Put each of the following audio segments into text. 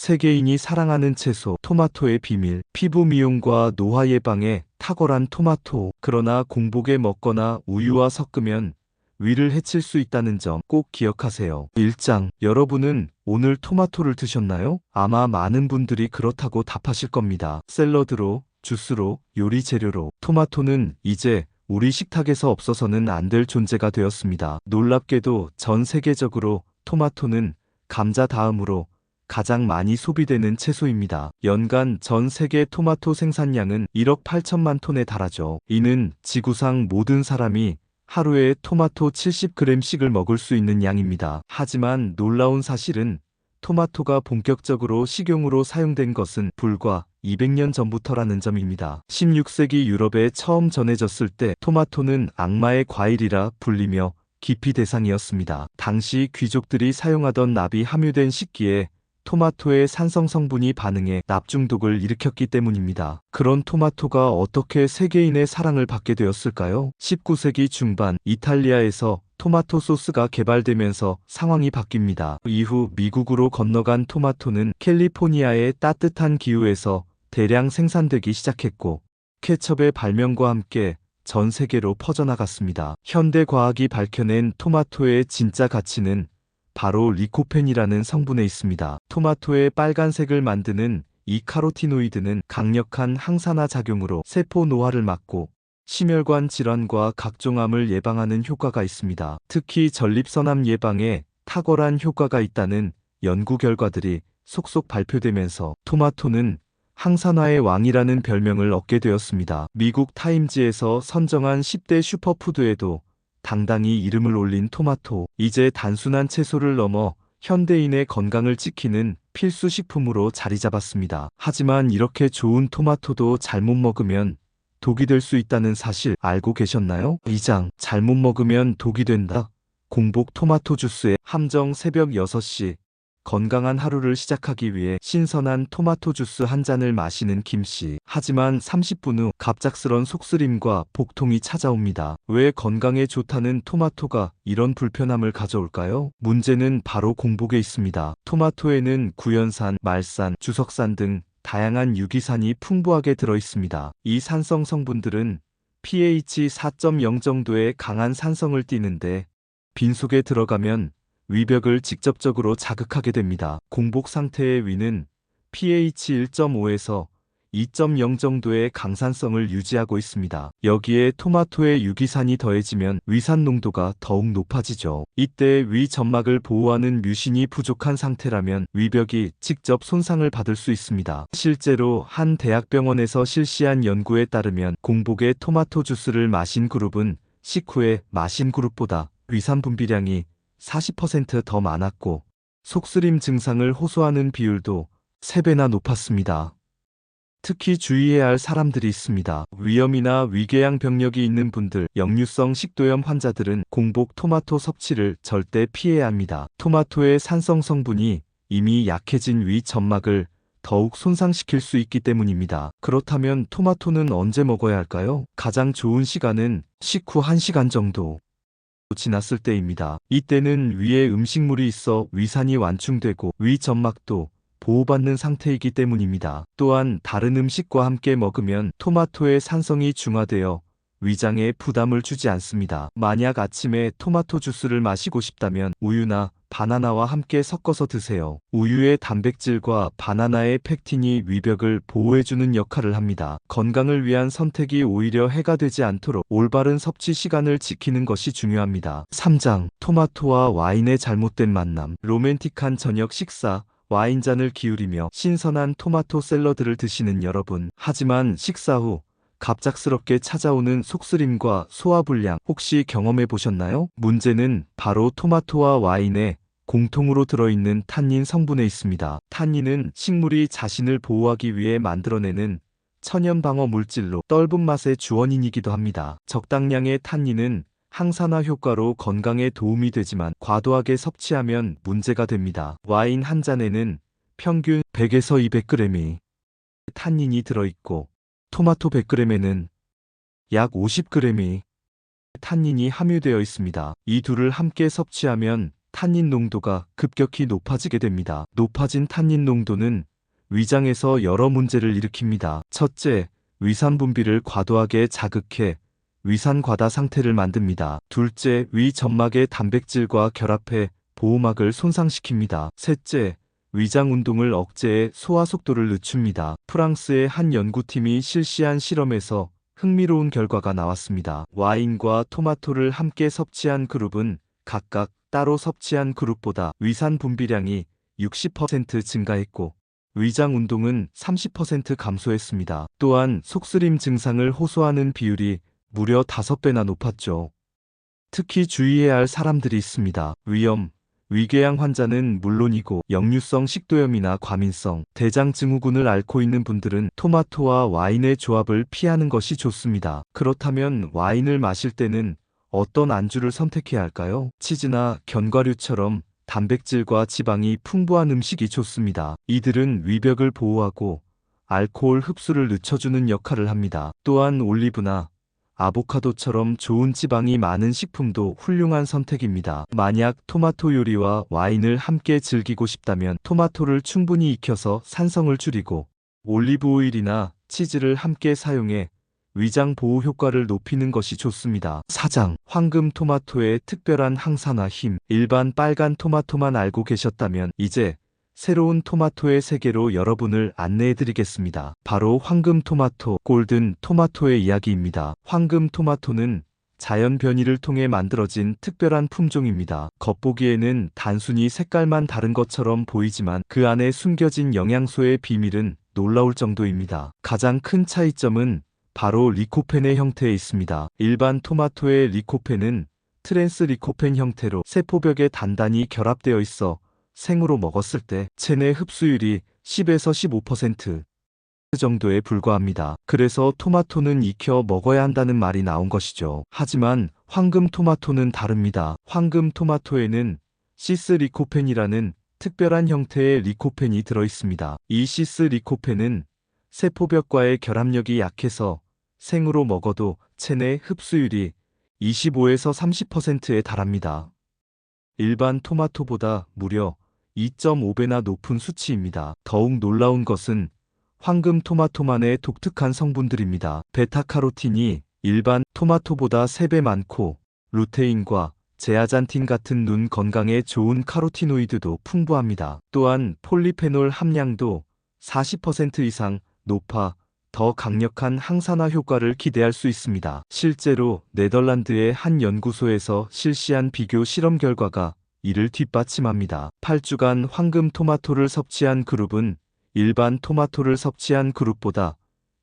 세계인이 사랑하는 채소, 토마토의 비밀, 피부 미용과 노화 예방에 탁월한 토마토. 그러나 공복에 먹거나 우유와 섞으면 위를 해칠 수 있다는 점 꼭 기억하세요. 1장. 여러분은 오늘 토마토를 드셨나요? 아마 많은 분들이 그렇다고 답하실 겁니다. 샐러드로, 주스로, 요리 재료로. 토마토는 이제 우리 식탁에서 없어서는 안 될 존재가 되었습니다. 놀랍게도 전 세계적으로 토마토는 감자 다음으로 가장 많이 소비되는 채소입니다. 연간 전 세계 토마토 생산량은 1억 8천만 톤에 달하죠. 이는 지구상 모든 사람이 하루에 토마토 70g씩을 먹을 수 있는 양입니다. 하지만 놀라운 사실은 토마토가 본격적으로 식용으로 사용된 것은 불과 200년 전부터라는 점입니다. 16세기 유럽에 처음 전해졌을 때 토마토는 악마의 과일이라 불리며 기피 대상이었습니다. 당시 귀족들이 사용하던 납이 함유된 식기에 토마토의 산성 성분이 반응해 납중독을 일으켰기 때문입니다. 그런 토마토가 어떻게 세계인의 사랑을 받게 되었을까요? 19세기 중반 이탈리아에서 토마토 소스가 개발되면서 상황이 바뀝니다. 이후 미국으로 건너간 토마토는 캘리포니아의 따뜻한 기후에서 대량 생산되기 시작했고 케첩의 발명과 함께 전 세계로 퍼져나갔습니다. 현대 과학이 밝혀낸 토마토의 진짜 가치는 바로 리코펜이라는 성분에 있습니다. 토마토의 빨간색을 만드는 이 카로티노이드는 강력한 항산화 작용으로 세포 노화를 막고 심혈관 질환과 각종 암을 예방하는 효과가 있습니다. 특히 전립선암 예방에 탁월한 효과가 있다는 연구 결과들이 속속 발표되면서 토마토는 항산화의 왕이라는 별명을 얻게 되었습니다. 미국 타임지에서 선정한 10대 슈퍼푸드에도 당당히 이름을 올린 토마토. 이제 단순한 채소를 넘어 현대인의 건강을 지키는 필수 식품으로 자리 잡았습니다. 하지만 이렇게 좋은 토마토도 잘못 먹으면 독이 될 수 있다는 사실 알고 계셨나요? 2장. 잘못 먹으면 독이 된다. 공복 토마토 주스의 함정. 새벽 6시. 건강한 하루를 시작하기 위해 신선한 토마토 주스 한 잔을 마시는 김씨. 하지만 30분 후 갑작스런 속쓰림과 복통이 찾아옵니다. 왜 건강에 좋다는 토마토가 이런 불편함을 가져올까요? 문제는 바로 공복에 있습니다. 토마토에는 구연산, 말산, 주석산 등 다양한 유기산이 풍부하게 들어 있습니다. 이 산성 성분들은 pH 4.0 정도의 강한 산성을 띠는데 빈속에 들어가면 위벽을 직접적으로 자극하게 됩니다. 공복 상태의 위는 pH 1.5에서 2.0 정도의 강산성을 유지하고 있습니다. 여기에 토마토의 유기산이 더해지면 위산 농도가 더욱 높아지죠. 이때 위 점막을 보호하는 뮤신이 부족한 상태라면 위벽이 직접 손상을 받을 수 있습니다. 실제로 한 대학병원에서 실시한 연구에 따르면 공복에 토마토 주스를 마신 그룹은 식후에 마신 그룹보다 위산 분비량이 40% 더 많았고 속쓰림 증상을 호소하는 비율도 3배나 높았습니다. 특히 주의해야 할 사람들이 있습니다. 위염이나 위궤양 병력이 있는 분들, 역류성 식도염 환자들은 공복 토마토 섭취를 절대 피해야 합니다. 토마토의 산성 성분이 이미 약해진 위 점막을 더욱 손상시킬 수 있기 때문입니다. 그렇다면 토마토는 언제 먹어야 할까요? 가장 좋은 시간은 식후 1시간 정도 지났을 때입니다. 이때는 위에 음식물이 있어 위산이 완충되고 위 점막도 보호받는 상태이기 때문입니다. 또한 다른 음식과 함께 먹으면 토마토의 산성이 중화되어 위장에 부담을 주지 않습니다. 만약 아침에 토마토 주스를 마시고 싶다면 우유나 바나나와 함께 섞어서 드세요. 우유의 단백질과 바나나의 팩틴이 위벽을 보호해주는 역할을 합니다. 건강을 위한 선택이 오히려 해가 되지 않도록 올바른 섭취 시간을 지키는 것이 중요합니다. 3장. 토마토와 와인의 잘못된 만남. 로맨틱한 저녁 식사. 와인잔을 기울이며 신선한 토마토 샐러드를 드시는 여러분. 하지만 식사 후 갑작스럽게 찾아오는 속쓰림과 소화불량 혹시 경험해 보셨나요? 문제는 바로 토마토와 와인에 공통으로 들어있는 탄닌 성분에 있습니다. 탄닌은 식물이 자신을 보호하기 위해 만들어내는 천연 방어 물질로 떫은 맛의 주원인이기도 합니다. 적당량의 탄닌은 항산화 효과로 건강에 도움이 되지만 과도하게 섭취하면 문제가 됩니다. 와인 한 잔에는 평균 100에서 200g이 탄닌이 들어있고 토마토 100g에는 약 50g이 탄닌이 함유되어 있습니다. 이 둘을 함께 섭취하면 탄닌 농도가 급격히 높아지게 됩니다. 높아진 탄닌 농도는 위장에서 여러 문제를 일으킵니다. 첫째, 위산 분비를 과도하게 자극해 위산 과다 상태를 만듭니다. 둘째, 위 점막의 단백질과 결합해 보호막을 손상시킵니다. 셋째, 위장 운동을 억제해 소화 속도를 늦춥니다. 프랑스의 한 연구팀이 실시한 실험에서 흥미로운 결과가 나왔습니다. 와인과 토마토를 함께 섭취한 그룹은 각각 따로 섭취한 그룹보다 위산 분비량이 60% 증가했고 위장 운동은 30% 감소했습니다. 또한 속쓰림 증상을 호소하는 비율이 무려 5배나 높았죠. 특히 주의해야 할 사람들이 있습니다. 위염, 위궤양 환자는 물론이고 역류성 식도염이나 과민성, 대장 증후군을 앓고 있는 분들은 토마토와 와인의 조합을 피하는 것이 좋습니다. 그렇다면 와인을 마실 때는 어떤 안주를 선택해야 할까요? 치즈나 견과류처럼 단백질과 지방이 풍부한 음식이 좋습니다. 이들은 위벽을 보호하고 알코올 흡수를 늦춰주는 역할을 합니다. 또한 올리브나 아보카도처럼 좋은 지방이 많은 식품도 훌륭한 선택입니다. 만약 토마토 요리와 와인을 함께 즐기고 싶다면 토마토를 충분히 익혀서 산성을 줄이고 올리브 오일이나 치즈를 함께 사용해 위장 보호 효과를 높이는 것이 좋습니다. 사장, 황금 토마토의 특별한 항산화 힘. 일반 빨간 토마토만 알고 계셨다면 이제 새로운 토마토의 세계로 여러분을 안내해드리겠습니다. 바로 황금 토마토, 골든 토마토의 이야기입니다. 황금 토마토는 자연 변이를 통해 만들어진 특별한 품종입니다. 겉보기에는 단순히 색깔만 다른 것처럼 보이지만 그 안에 숨겨진 영양소의 비밀은 놀라울 정도입니다. 가장 큰 차이점은 바로 리코펜의 형태에 있습니다. 일반 토마토의 리코펜은 트랜스 리코펜 형태로 세포벽에 단단히 결합되어 있어 생으로 먹었을 때 체내 흡수율이 10에서 15% 정도에 불과합니다. 그래서 토마토는 익혀 먹어야 한다는 말이 나온 것이죠. 하지만 황금 토마토는 다릅니다. 황금 토마토에는 시스 리코펜이라는 특별한 형태의 리코펜이 들어있습니다. 이 시스 리코펜은 세포벽과의 결합력이 약해서 생으로 먹어도 체내 흡수율이 25에서 30%에 달합니다. 일반 토마토보다 무려 2.5배나 높은 수치입니다. 더욱 놀라운 것은 황금 토마토만의 독특한 성분들입니다. 베타카로틴이 일반 토마토보다 3배 많고 루테인과 제아잔틴 같은 눈 건강에 좋은 카로티노이드도 풍부합니다. 또한 폴리페놀 함량도 40% 이상 높아 더 강력한 항산화 효과를 기대할 수 있습니다. 실제로 네덜란드의 한 연구소에서 실시한 비교 실험 결과가 이를 뒷받침합니다. 8주간 황금 토마토를 섭취한 그룹은 일반 토마토를 섭취한 그룹보다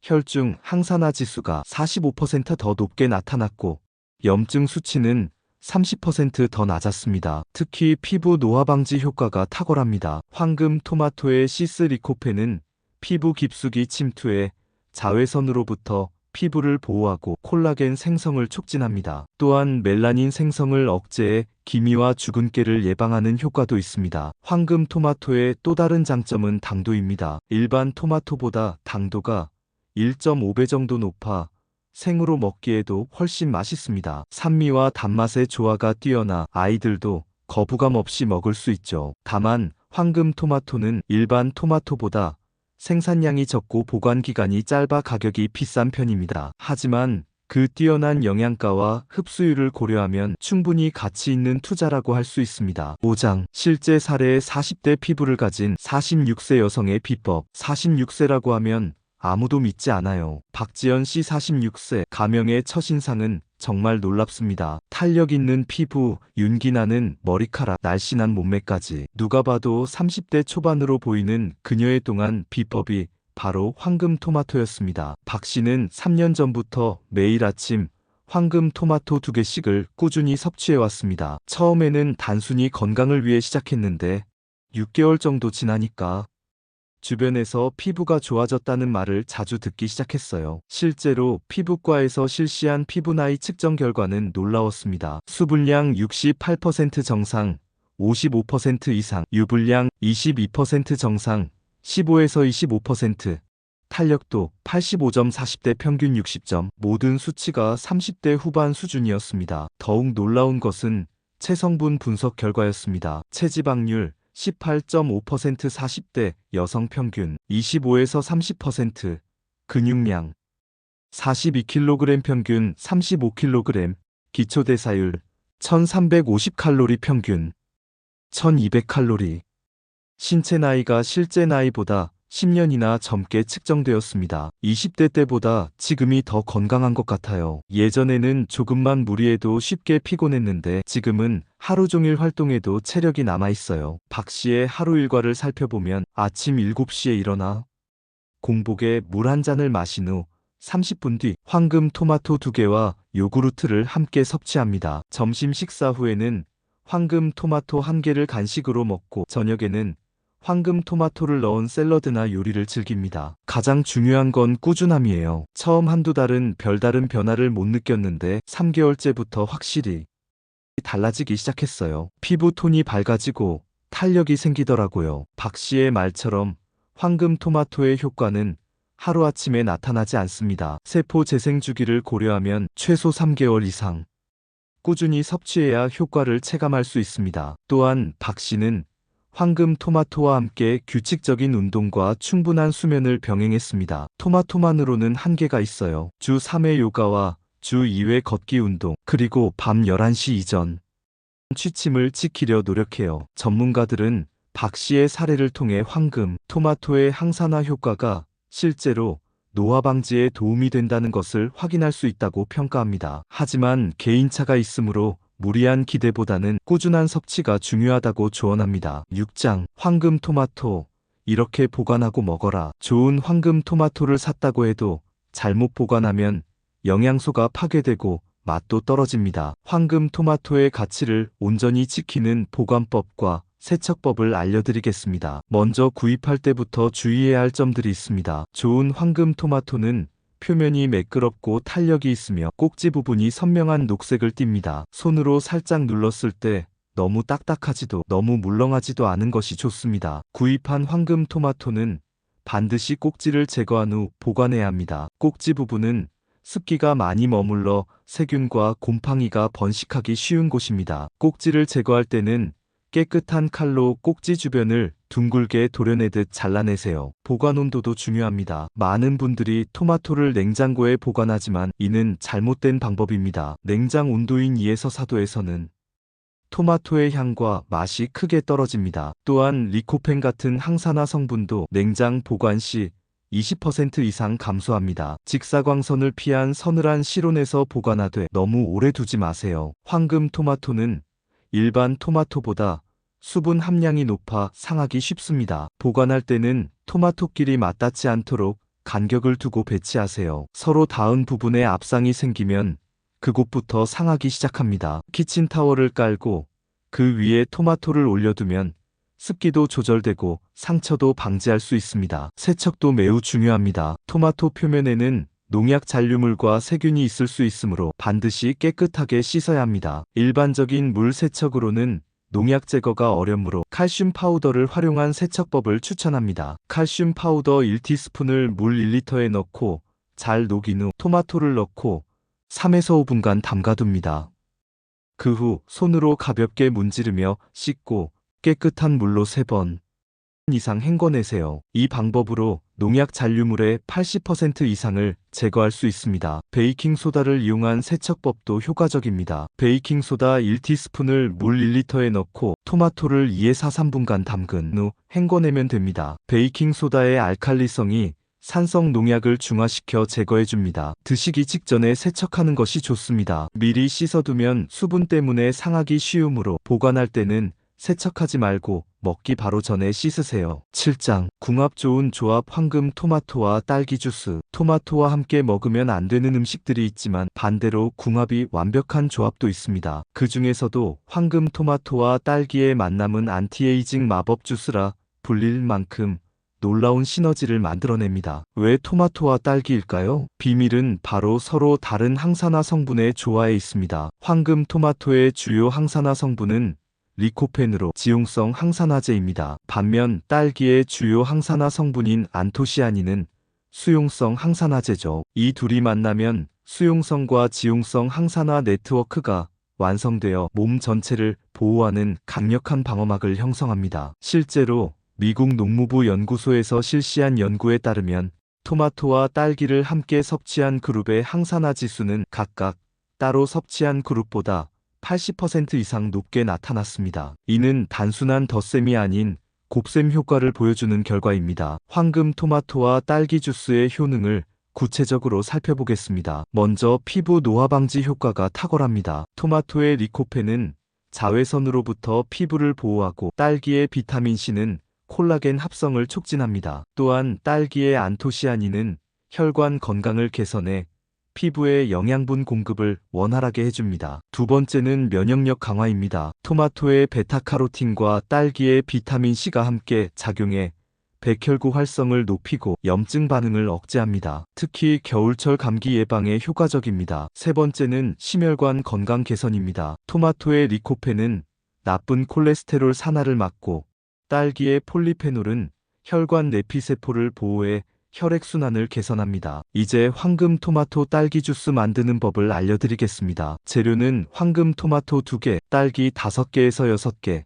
혈중 항산화 지수가 45% 더 높게 나타났고 염증 수치는 30% 더 낮았습니다. 특히 피부 노화 방지 효과가 탁월합니다. 황금 토마토의 시스 리코펜은 피부 깊숙이 침투해 자외선으로부터 피부를 보호하고 콜라겐 생성을 촉진합니다. 또한 멜라닌 생성을 억제해 기미와 주근깨를 예방하는 효과도 있습니다. 황금 토마토의 또 다른 장점은 당도입니다. 일반 토마토보다 당도가 1.5배 정도 높아 생으로 먹기에도 훨씬 맛있습니다. 산미와 단맛의 조화가 뛰어나 아이들도 거부감 없이 먹을 수 있죠. 다만 황금 토마토는 일반 토마토보다 생산량이 적고 보관 기간이 짧아 가격이 비싼 편입니다. 하지만 그 뛰어난 영양가와 흡수율을 고려하면 충분히 가치 있는 투자라고 할 수 있습니다. 5장, 실제 사례의 40대 피부를 가진 46세 여성의 비법. 46세라고 하면 아무도 믿지 않아요. 박지연 씨 46세, 가명의 첫인상은 정말 놀랍습니다. 탄력 있는 피부, 윤기 나는 머리카락, 날씬한 몸매까지. 누가 봐도 30대 초반으로 보이는 그녀의 동안 비법이 바로 황금 토마토였습니다. 박 씨는 3년 전부터 매일 아침 황금 토마토 2개씩을 꾸준히 섭취해왔습니다. 처음에는 단순히 건강을 위해 시작했는데 6개월 정도 지나니까 주변에서 피부가 좋아졌다는 말을 자주 듣기 시작했어요. 실제로 피부과에서 실시한 피부 나이 측정 결과는 놀라웠습니다. 수분량 68% 정상, 55% 이상, 유분량 22% 정상, 15에서 25%, 탄력도 85점, 40대 평균 60점, 모든 수치가 30대 후반 수준이었습니다. 더욱 놀라운 것은 체성분 분석 결과였습니다. 체지방률 18.5% 40대 여성 평균 25에서 30%, 근육량 42kg 평균 35kg, 기초대사율 1350칼로리 평균 1200칼로리. 신체 나이가 실제 나이보다 10년이나 젊게 측정되었습니다. 20대 때보다 지금이 더 건강한 것 같아요. 예전에는 조금만 무리해도 쉽게 피곤했는데 지금은 하루 종일 활동해도 체력이 남아있어요. 박 씨의 하루 일과를 살펴보면 아침 7시에 일어나 공복에 물 한 잔을 마신 후 30분 뒤 황금 토마토 2개와 요구르트를 함께 섭취합니다. 점심 식사 후에는 황금 토마토 1개를 간식으로 먹고 저녁에는 황금 토마토를 넣은 샐러드나 요리를 즐깁니다. 가장 중요한 건 꾸준함이에요. 처음 한두 달은 별다른 변화를 못 느꼈는데 3개월째부터 확실히 달라지기 시작했어요. 피부 톤이 밝아지고 탄력이 생기더라고요. 박 씨의 말처럼 황금 토마토의 효과는 하루아침에 나타나지 않습니다. 세포 재생 주기를 고려하면 최소 3개월 이상 꾸준히 섭취해야 효과를 체감할 수 있습니다. 또한 박 씨는 황금 토마토와 함께 규칙적인 운동과 충분한 수면을 병행했습니다. 토마토만으로는 한계가 있어요. 주 3회 요가와 주 2회 걷기 운동, 그리고 밤 11시 이전 취침을 지키려 노력해요. 전문가들은 박 씨의 사례를 통해 황금 토마토의 항산화 효과가 실제로 노화 방지에 도움이 된다는 것을 확인할 수 있다고 평가합니다. 하지만 개인차가 있으므로 무리한 기대보다는 꾸준한 섭취가 중요하다고 조언합니다. 6장 황금 토마토 이렇게 보관하고 먹어라. 좋은 황금 토마토를 샀다고 해도 잘못 보관하면 영양소가 파괴되고 맛도 떨어집니다. 황금 토마토의 가치를 온전히 지키는 보관법과 세척법을 알려드리겠습니다. 먼저 구입할 때부터 주의해야 할 점들이 있습니다. 좋은 황금 토마토는 표면이 매끄럽고 탄력이 있으며 꼭지 부분이 선명한 녹색을 띱니다. 손으로 살짝 눌렀을 때 너무 딱딱하지도 너무 물렁하지도 않은 것이 좋습니다. 구입한 황금 토마토는 반드시 꼭지를 제거한 후 보관해야 합니다. 꼭지 부분은 습기가 많이 머물러 세균과 곰팡이가 번식하기 쉬운 곳입니다. 꼭지를 제거할 때는 깨끗한 칼로 꼭지 주변을 둥글게 도려내듯 잘라내세요. 보관 온도도 중요합니다. 많은 분들이 토마토를 냉장고에 보관하지만 이는 잘못된 방법입니다. 냉장 온도인 2에서 4도에서는 토마토의 향과 맛이 크게 떨어집니다. 또한 리코펜 같은 항산화 성분도 냉장 보관 시 20% 이상 감소합니다. 직사광선을 피한 서늘한 실온에서 보관하되 너무 오래 두지 마세요. 황금 토마토는 일반 토마토보다 수분 함량이 높아 상하기 쉽습니다. 보관할 때는 토마토끼리 맞닿지 않도록 간격을 두고 배치하세요. 서로 닿은 부분에 압상이 생기면 그곳부터 상하기 시작합니다. 키친타월을 깔고 그 위에 토마토를 올려두면 습기도 조절되고 상처도 방지할 수 있습니다. 세척도 매우 중요합니다. 토마토 표면에는 농약 잔류물과 세균이 있을 수 있으므로 반드시 깨끗하게 씻어야 합니다. 일반적인 물 세척으로는 농약 제거가 어렵므로 칼슘 파우더를 활용한 세척법을 추천합니다. 칼슘 파우더 1티스푼을 물 1리터에 넣고 잘 녹인 후 토마토를 넣고 3에서 5분간 담가둡니다. 그 후 손으로 가볍게 문지르며 씻고 깨끗한 물로 3번 이상 헹궈내세요. 이 방법으로 농약 잔류물의 80% 이상을 제거할 수 있습니다. 베이킹소다를 이용한 세척법도 효과적입니다. 베이킹소다 1티스푼을 물 1리터에 넣고 토마토를 2에서 3분간 담근 후 헹궈내면 됩니다. 베이킹소다의 알칼리성이 산성 농약을 중화시켜 제거해줍니다. 드시기 직전에 세척하는 것이 좋습니다. 미리 씻어두면 수분 때문에 상하기 쉬우므로 보관할 때는 세척하지 말고 먹기 바로 전에 씻으세요. 7장 궁합 좋은 조합 황금 토마토와 딸기 주스. 토마토와 함께 먹으면 안 되는 음식들이 있지만 반대로 궁합이 완벽한 조합도 있습니다. 그 중에서도 황금 토마토와 딸기의 만남은 안티에이징 마법 주스라 불릴 만큼 놀라운 시너지를 만들어냅니다. 왜 토마토와 딸기일까요? 비밀은 바로 서로 다른 항산화 성분의 조화에 있습니다. 황금 토마토의 주요 항산화 성분은 리코펜으로 지용성 항산화제입니다. 반면 딸기의 주요 항산화 성분인 안토시아닌은 수용성 항산화제죠. 이 둘이 만나면 수용성과 지용성 항산화 네트워크가 완성되어 몸 전체를 보호하는 강력한 방어막을 형성합니다. 실제로 미국 농무부 연구소에서 실시한 연구에 따르면 토마토와 딸기를 함께 섭취한 그룹의 항산화 지수는 각각 따로 섭취한 그룹보다 80% 이상 높게 나타났습니다. 이는 단순한 덧셈이 아닌 곱셈 효과를 보여주는 결과입니다. 황금 토마토와 딸기 주스의 효능을 구체적으로 살펴보겠습니다. 먼저 피부 노화 방지 효과가 탁월합니다. 토마토의 리코펜은 자외선으로부터 피부를 보호하고 딸기의 비타민C는 콜라겐 합성을 촉진합니다. 또한 딸기의 안토시아닌은 혈관 건강을 개선해 피부의 영양분 공급을 원활하게 해줍니다. 두 번째는 면역력 강화입니다. 토마토의 베타카로틴과 딸기의 비타민C가 함께 작용해 백혈구 활성을 높이고 염증 반응을 억제합니다. 특히 겨울철 감기 예방에 효과적입니다. 세 번째는 심혈관 건강 개선입니다. 토마토의 리코펜은 나쁜 콜레스테롤 산화를 막고 딸기의 폴리페놀은 혈관 내피세포를 보호해 혈액순환을 개선합니다. 이제 황금 토마토 딸기 주스 만드는 법을 알려드리겠습니다. 재료는 황금 토마토 2개, 딸기 5개에서 6개,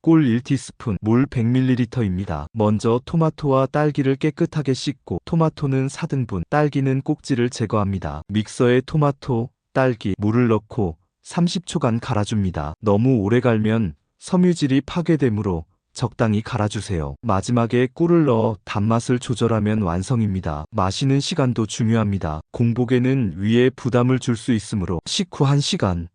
꿀 1티스푼, 물 100ml입니다. 먼저 토마토와 딸기를 깨끗하게 씻고 토마토는 4등분, 딸기는 꼭지를 제거합니다. 믹서에 토마토, 딸기, 물을 넣고 30초간 갈아줍니다. 너무 오래 갈면 섬유질이 파괴되므로 적당히 갈아주세요. 마지막에 꿀을 넣어 단맛을 조절하면 완성입니다. 마시는 시간도 중요합니다. 공복에는 위에 부담을 줄 수 있으므로 식후 1시간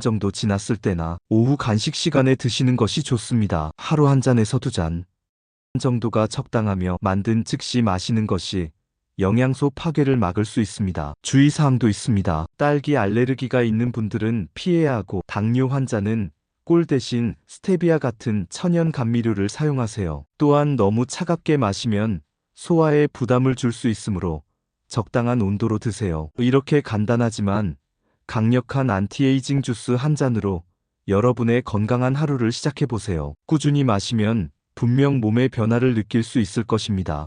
정도 지났을 때나 오후 간식 시간에 드시는 것이 좋습니다. 하루 한 잔에서 2잔 정도가 적당하며 만든 즉시 마시는 것이 영양소 파괴를 막을 수 있습니다. 주의사항도 있습니다. 딸기 알레르기가 있는 분들은 피해야 하고 당뇨 환자는 꿀 대신 스테비아 같은 천연 감미료를 사용하세요. 또한 너무 차갑게 마시면 소화에 부담을 줄 수 있으므로 적당한 온도로 드세요. 이렇게 간단하지만 강력한 안티에이징 주스 한 잔으로 여러분의 건강한 하루를 시작해보세요. 꾸준히 마시면 분명 몸의 변화를 느낄 수 있을 것입니다.